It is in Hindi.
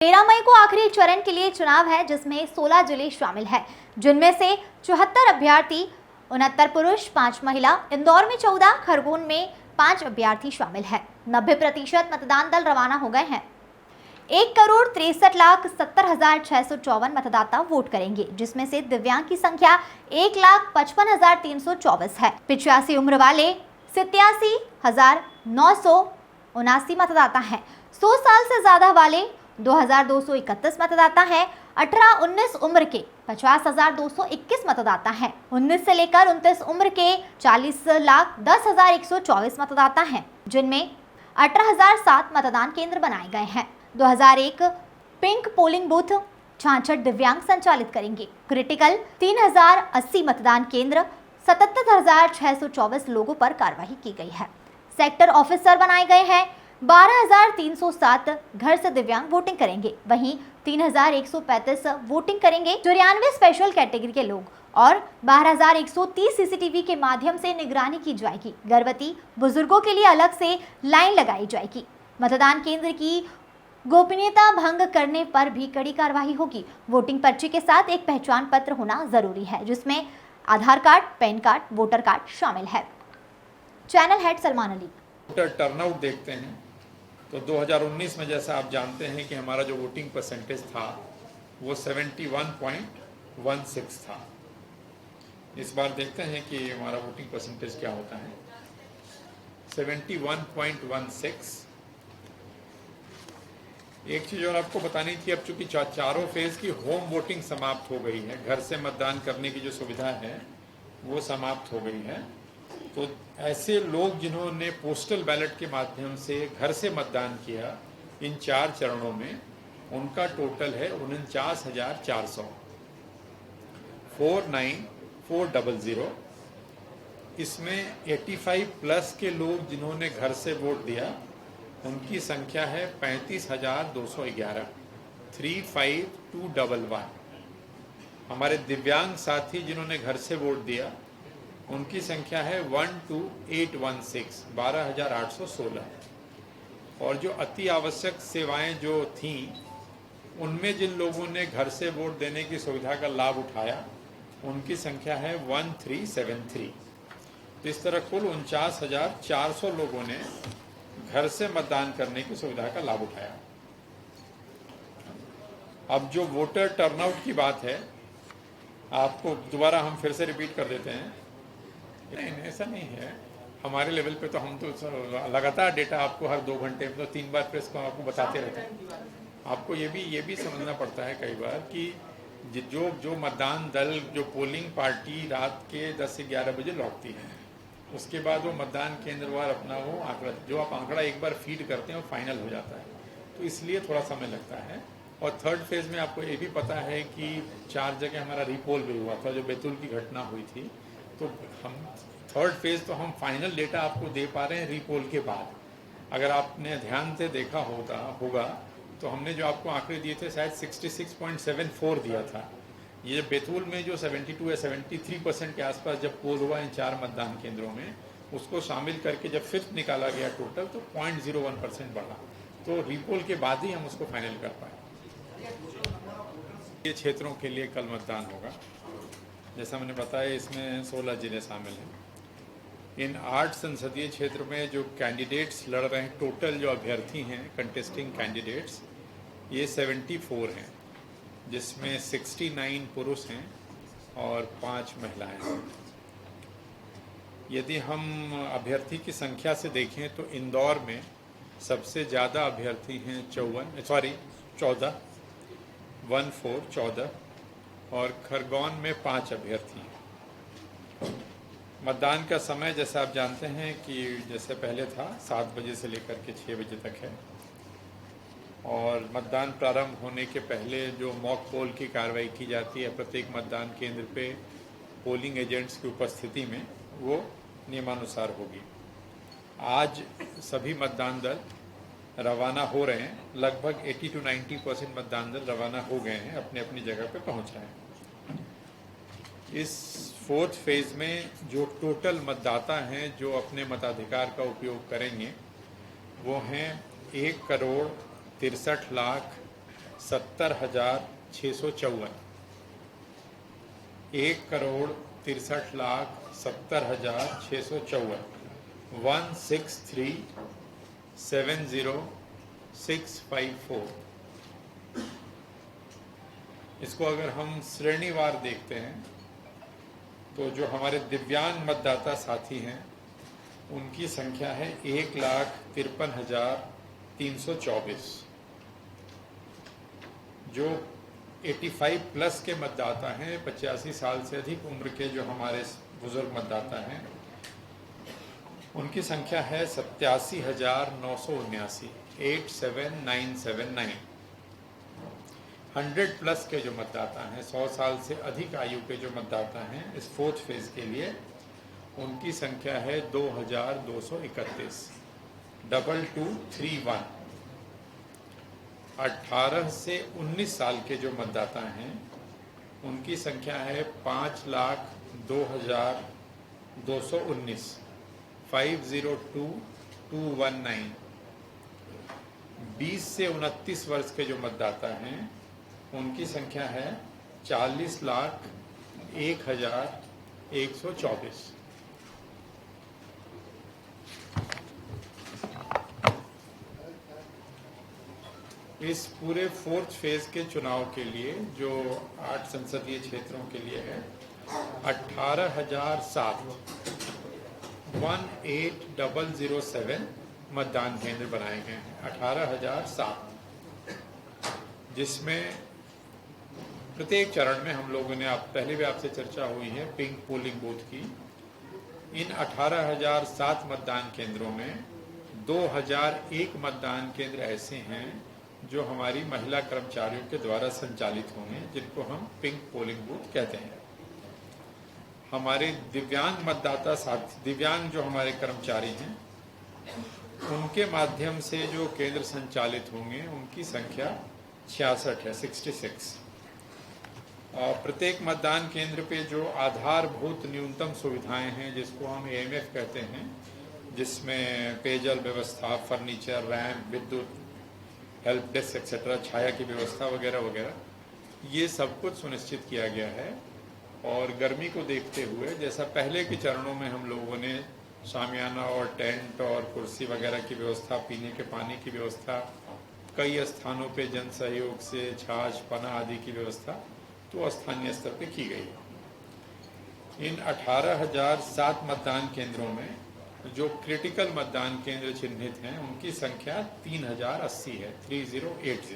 13 मई को आखिरी चरण के लिए चुनाव है, जिसमें 16 जिले शामिल हैं, जिनमें से 74 अभ्यर्थी, 69 पुरुष, 5 महिला। इंदौर में 14, खरगोन में 5 अभ्यर्थी शामिल हैं। 90% मतदान दल रवाना हो गए हैं। 1,63,70,654 मतदाता वोट करेंगे, जिसमें से दिव्यांग की संख्या 1,55,324 है। 85 उम्र वाले 87,979 मतदाता हैं। 100 साल से ज्यादा वाले 2,231 मतदाता हैं। 18-19 उम्र के 50,221 मतदाता हैं। 19 से लेकर 29 उम्र के 40,10,124 मतदाता हैं, जिनमें 18,007 मतदान केंद्र बनाए गए हैं। 2001 पिंक पोलिंग बूथ 66 दिव्यांग संचालित करेंगे। क्रिटिकल 3,080 मतदान केंद्र, 77,624 लोगों पर कार्रवाई की गई है। सेक्टर ऑफिसर बनाए गए हैं। 12,307 घर से दिव्यांग वोटिंग करेंगे, वहीं 3,135 वोटिंग करेंगे 94 स्पेशल कैटेगरी के लोग, और 12,130 सीसीटीवी के माध्यम से निगरानी की जाएगी। गर्भवती बुजुर्गों के लिए अलग से लाइन लगाई जाएगी। मतदान केंद्र की गोपनीयता भंग करने पर भी कड़ी कार्रवाई होगी। वोटिंग पर्ची के साथ एक पहचान पत्र होना जरूरी है, जिसमें Aadhaar card, pan card, voter card शामिल है। Channel head Salman Ali. Voter turnout देखते हैं तो 2019 में जैसा आप जानते हैं कि हमारा जो वोटिंग परसेंटेज था वो 71.16 था। इस बार देखते हैं कि हमारा वोटिंग परसेंटेज क्या होता है। 71.16। एक चीज़ और आपको बतानी थी, अब चूंकि चारों फेज की होम वोटिंग समाप्त हो गई है, घर से मतदान करने की जो सुविधा है वो समाप्त हो गई है, तो ऐसे लोग जिन्होंने पोस्टल बैलेट के माध्यम से घर से मतदान किया इन 4 चरणों में, उनका टोटल है 49,400 49,400। इसमें 85 प्लस के लोग जिन्होंने घर से वोट दिया उनकी संख्या है 35,211 35,211। हमारे दिव्यांग साथी जिन्होंने घर से वोट दिया उनकी संख्या है 12,816 12,816। और जो अति आवश्यक सेवाएं जो थीं उनमें जिन लोगों ने घर से वोट देने की सुविधा का लाभ उठाया उनकी संख्या है 1373। तो इस तरह कुल 49,400 लोगों ने घर से मतदान करने की सुविधा का लाभ उठाया। अब जो वोटर टर्नआउट की बात है, आपको दोबारा हम फिर से रिपीट कर देते हैं। नहीं, ऐसा नहीं है। हमारे लेवल पे तो हम तो लगातार डेटा आपको हर 2 घंटे में तो 3 बार प्रेस को आपको बताते रहते हैं। आपको ये भी समझना पड़ता है कई बार कि जो मतदान दल, जो पोलिंग पार्टी रात के 10 से 11 बजे लौटती है, उसके बाद वो मतदान केंद्रवार अपना वो आंकड़ा, जो आप आंकड़ा एक बार फीड करते हैं वो फाइनल हो जाता है, तो इसलिए थोड़ा समय लगता है। और थर्ड फेज में आपको ये भी पता है कि 4 जगह हमारा रिपोल भी हुआ था, जो बैतूल की घटना हुई थी, तो हम थर्ड फेज तो हम फाइनल डेटा आपको दे पा रहे हैं रिपोल के बाद। अगर आपने ध्यान से देखा होगा तो हमने जो आपको आंकड़े दिए थे शायद 66.74 दिया था। ये बैतूल में जो 72 या 73% के आसपास जब पोल हुआ इन 4 मतदान केंद्रों में, उसको शामिल करके जब फिर निकाला गया टोटल तो 0.01% बढ़ा, तो रिपोल के बाद ही हम उसको फाइनल कर पाए। ये क्षेत्रों के लिए कल मतदान होगा। जैसा मैंने बताया, इसमें 16 जिले शामिल हैं। इन 8 संसदीय क्षेत्र में जो कैंडिडेट्स लड़ रहे हैं, टोटल जो अभ्यर्थी हैं कंटेस्टिंग कैंडिडेट्स, ये 74 हैं, जिसमें 69 पुरुष हैं और 5 महिलाएं हैं। यदि हम अभ्यर्थी की संख्या से देखें तो इंदौर में सबसे ज़्यादा अभ्यर्थी हैं 14 और खरगोन में 5 अभ्यर्थी हैं। मतदान का समय जैसा आप जानते हैं कि जैसे पहले था 7 बजे से लेकर के 6 बजे तक है, और मतदान प्रारंभ होने के पहले जो मॉक पोल की कार्रवाई की जाती है प्रत्येक मतदान केंद्र पे पोलिंग एजेंट्स की उपस्थिति में, वो नियमानुसार होगी। आज सभी मतदान दल रवाना हो रहे हैं। लगभग 80 to 90% मतदान दल रवाना हो गए हैं, अपने अपनी जगह पे पहुंच रहे हैं। इस 4th फेज में जो टोटल मतदाता हैं जो अपने मताधिकार का उपयोग करेंगे वो हैं 1,63,00,000 70,654, 1,63,70,654, 163,70,654। इसको अगर हम श्रेणीवार देखते हैं तो जो हमारे दिव्यांग मतदाता साथी हैं उनकी संख्या है 1,53,324। जो 85 प्लस के मतदाता हैं, 85 साल से अधिक उम्र के जो हमारे बुजुर्ग मतदाता हैं, उनकी संख्या है 87,979, 87,979। 100 प्लस के जो मतदाता हैं, 100 साल से अधिक आयु के जो मतदाता हैं इस फोर्थ फेज के लिए, उनकी संख्या है 2,231, 2231। 18 से 19 साल के जो मतदाता हैं उनकी संख्या है 5,02,219, 502219। 20 से 29 वर्ष के जो मतदाता हैं उनकी संख्या है 40,01,124। इस पूरे फोर्थ फेज के चुनाव के लिए जो 8 संसदीय क्षेत्रों के लिए है 18,007 मतदान केंद्र बनाए गए हैं। 18,007, जिसमें प्रत्येक चरण में हम लोगों ने पहले भी आपसे चर्चा हुई है पिंक पोलिंग बूथ की। इन 18,007 मतदान केंद्रों में 2,001 मतदान केंद्र ऐसे हैं जो हमारी महिला कर्मचारियों के द्वारा संचालित होंगे, जिनको हम पिंक पोलिंग बूथ कहते हैं। हमारे दिव्यांग मतदाता साथी, दिव्यांग जो हमारे कर्मचारी हैं, उनके माध्यम से जो केंद्र संचालित होंगे उनकी संख्या 66 है, 66। और प्रत्येक मतदान केंद्र पे जो आधारभूत न्यूनतम सुविधाएं हैं, जिसको हम AMF कहते हैं, जिसमें पेयजल व्यवस्था, फर्नीचर, रैंप, विद्युत, हेल्प डेस्क एक्सेट्रा, छाया की व्यवस्था वगैरह वगैरह, ये सब कुछ सुनिश्चित किया गया है। और गर्मी को देखते हुए, जैसा पहले के चरणों में हम लोगों ने शामियाना और टेंट और कुर्सी वगैरह की व्यवस्था, पीने के पानी की व्यवस्था, कई स्थानों पे जन सहयोग से छाछ, पना आदि की व्यवस्था तो स्थानीय स्तर पे की गई है। इन 18,007 मतदान केंद्रों में जो क्रिटिकल मतदान केंद्र चिन्हित हैं उनकी संख्या 3,080 है, 3080।